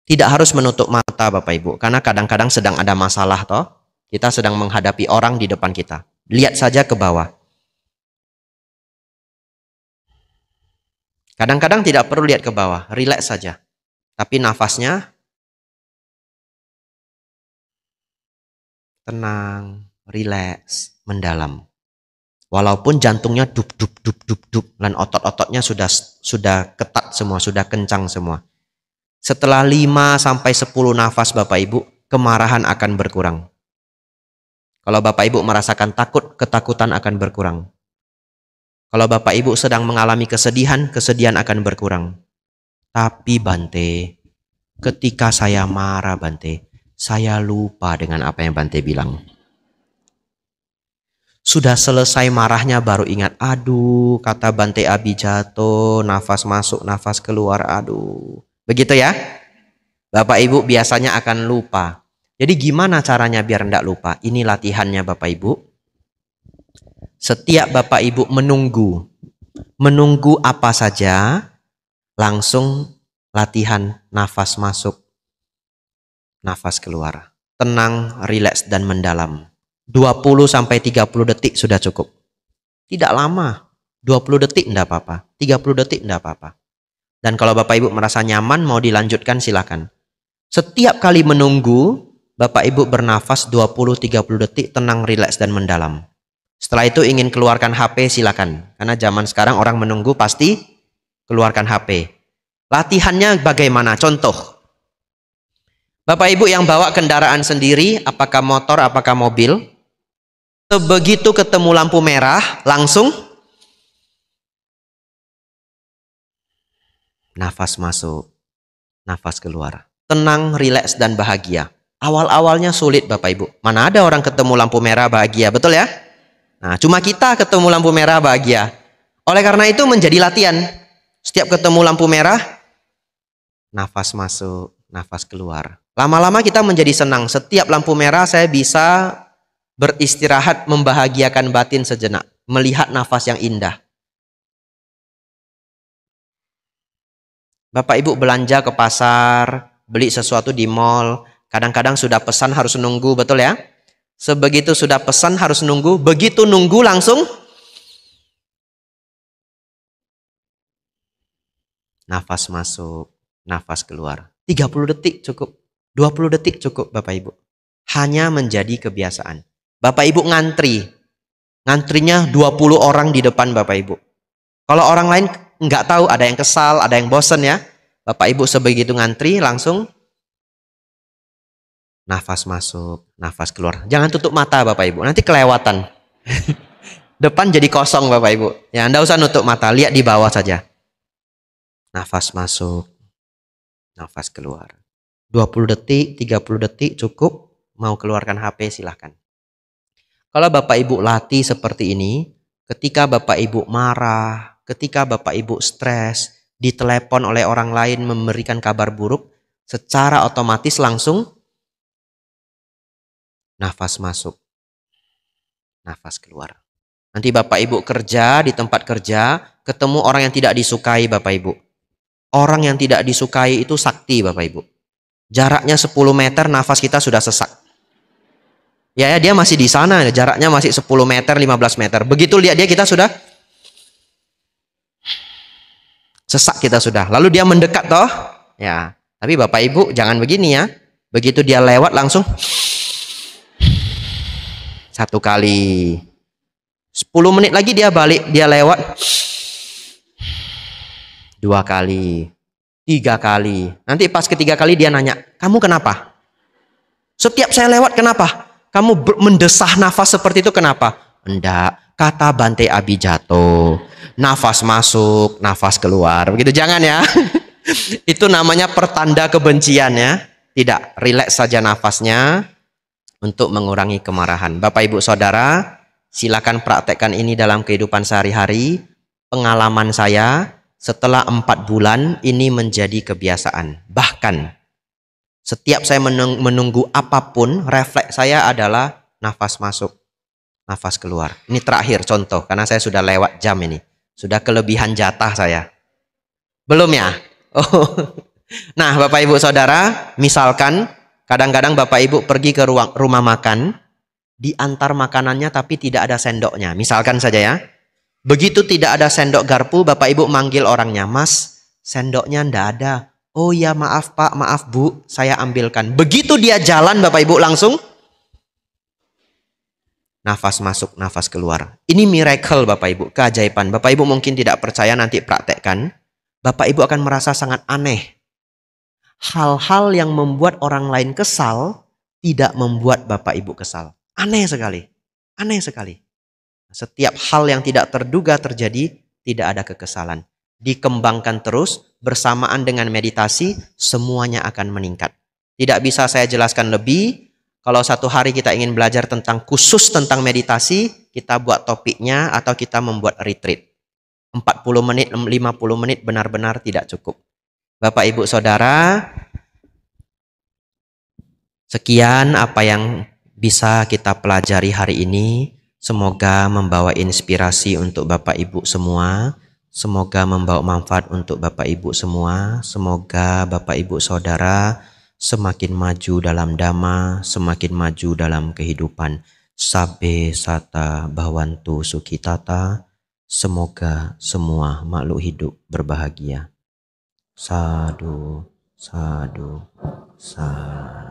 Tidak harus menutup mata Bapak Ibu. Karena kadang-kadang sedang ada masalah toh. Kita sedang menghadapi orang di depan kita. Lihat saja ke bawah. Kadang-kadang tidak perlu lihat ke bawah. Rileks saja. Tapi nafasnya tenang, rileks, mendalam. Walaupun jantungnya dup dup dup dup dup dan otot-ototnya sudah ketat semua, sudah kencang semua. Setelah 5-10 nafas Bapak Ibu, kemarahan akan berkurang. Kalau Bapak Ibu merasakan takut, ketakutan akan berkurang. Kalau Bapak Ibu sedang mengalami kesedihan, kesedihan akan berkurang. Tapi Bante, Ketika saya marah Bante, saya lupa dengan apa yang Bante bilang. Sudah selesai marahnya baru ingat, aduh kata Bante Abijatto, nafas masuk, nafas keluar, aduh. Begitu ya? Bapak Ibu biasanya akan lupa. Jadi gimana caranya biar tidak lupa? Ini latihannya Bapak Ibu. Setiap Bapak Ibu menunggu apa saja, langsung latihan nafas masuk, nafas keluar. Tenang, rileks dan mendalam. 20-30 detik sudah cukup. Tidak lama. 20 detik tidak apa-apa. 30 detik tidak apa-apa. Dan kalau Bapak Ibu merasa nyaman mau dilanjutkan silakan. Setiap kali menunggu, Bapak Ibu bernafas 20-30 detik tenang, rileks dan mendalam. Setelah itu ingin keluarkan HP silakan. Karena zaman sekarang orang menunggu pasti keluarkan HP. Latihannya bagaimana? Contoh. Bapak Ibu yang bawa kendaraan sendiri, apakah motor, apakah mobil, begitu ketemu lampu merah, langsung nafas masuk, nafas keluar. Tenang, rileks, dan bahagia. Awal-awalnya sulit Bapak Ibu. Mana ada orang ketemu lampu merah bahagia, betul ya? Nah, cuma kita ketemu lampu merah bahagia. Oleh karena itu menjadi latihan. Setiap ketemu lampu merah, nafas masuk, nafas keluar. Lama-lama kita menjadi senang. Setiap lampu merah saya bisa beristirahat, membahagiakan batin sejenak, melihat nafas yang indah. Bapak Ibu belanja ke pasar, beli sesuatu di mall, kadang-kadang sudah pesan harus nunggu, betul ya? Sebegitu sudah pesan harus nunggu, begitu nunggu langsung nafas masuk, nafas keluar. 30 detik cukup, 20 detik cukup Bapak Ibu. Hanya menjadi kebiasaan. Bapak Ibu ngantri. Ngantrinya 20 orang di depan Bapak Ibu. Kalau orang lain nggak tahu, ada yang kesal, ada yang bosen ya. Bapak Ibu sebegitu ngantri langsung nafas masuk, nafas keluar. Jangan tutup mata Bapak Ibu, nanti kelewatan. Depan jadi kosong Bapak Ibu. Ya, Anda usah nutup mata, lihat di bawah saja. Nafas masuk, nafas keluar. 20 detik, 30 detik cukup. Mau keluarkan HP silahkan. Kalau Bapak Ibu latih seperti ini, ketika Bapak Ibu marah, ketika Bapak Ibu stres, ditelepon oleh orang lain memberikan kabar buruk, secara otomatis langsung nafas masuk, nafas keluar. Nanti Bapak Ibu kerja di tempat kerja, ketemu orang yang tidak disukai Bapak Ibu. Orang yang tidak disukai itu sakti Bapak Ibu. Jaraknya 10 meter nafas kita sudah sesak. Ya, dia masih di sana, jaraknya masih 10 meter, 15 meter. Begitu lihat dia, kita sudah sesak kita sudah. Lalu dia mendekat toh. Ya, tapi Bapak Ibu jangan begini ya. Begitu dia lewat langsung 1 kali. 10 menit lagi dia balik, dia lewat 2 kali, 3 kali. Nanti pas ketiga kali dia nanya, kamu kenapa? Setiap saya lewat kenapa? Kamu mendesah nafas seperti itu kenapa? Enggak, kata Bante Abijatto, nafas masuk, nafas keluar. Begitu jangan ya. Itu namanya pertanda kebencian ya. Tidak, rileks saja nafasnya untuk mengurangi kemarahan. Bapak Ibu Saudara, silakan praktekkan ini dalam kehidupan sehari-hari. Pengalaman saya, setelah 4 bulan ini menjadi kebiasaan. Bahkan setiap saya menunggu apapun, refleks saya adalah nafas masuk, nafas keluar. Ini terakhir contoh, karena saya sudah lewat jam ini. Sudah kelebihan jatah saya. Belum ya? Oh. Nah Bapak Ibu Saudara, misalkan kadang-kadang Bapak Ibu pergi ke rumah makan, diantar makanannya tapi tidak ada sendoknya. Misalkan saja ya. Begitu tidak ada sendok garpu, Bapak Ibu manggil orangnya, Mas, sendoknya ndak ada. Oh ya maaf Pak, maaf Bu, saya ambilkan. Begitu dia jalan Bapak Ibu langsung nafas masuk, nafas keluar. Ini miracle Bapak Ibu, keajaiban. Bapak Ibu mungkin tidak percaya, nanti praktekkan. Bapak Ibu akan merasa sangat aneh. Hal-hal yang membuat orang lain kesal tidak membuat Bapak Ibu kesal. Aneh sekali. Aneh sekali. Setiap hal yang tidak terduga terjadi, tidak ada kekesalan. Dikembangkan terus, bersamaan dengan meditasi, semuanya akan meningkat. Tidak bisa saya jelaskan lebih. Kalau satu hari kita ingin belajar tentang khusus tentang meditasi, kita buat topiknya atau kita membuat retreat. 40 menit, 50 menit benar-benar tidak cukup. Bapak, Ibu, Saudara, sekian apa yang bisa kita pelajari hari ini. Semoga membawa inspirasi untuk Bapak Ibu semua. Semoga membawa manfaat untuk Bapak Ibu semua. Semoga Bapak Ibu Saudara semakin maju dalam dhamma, semakin maju dalam kehidupan. Sabbe sata bhavantu sukhitata. Semoga semua makhluk hidup berbahagia. Sadhu, sadhu, sadhu.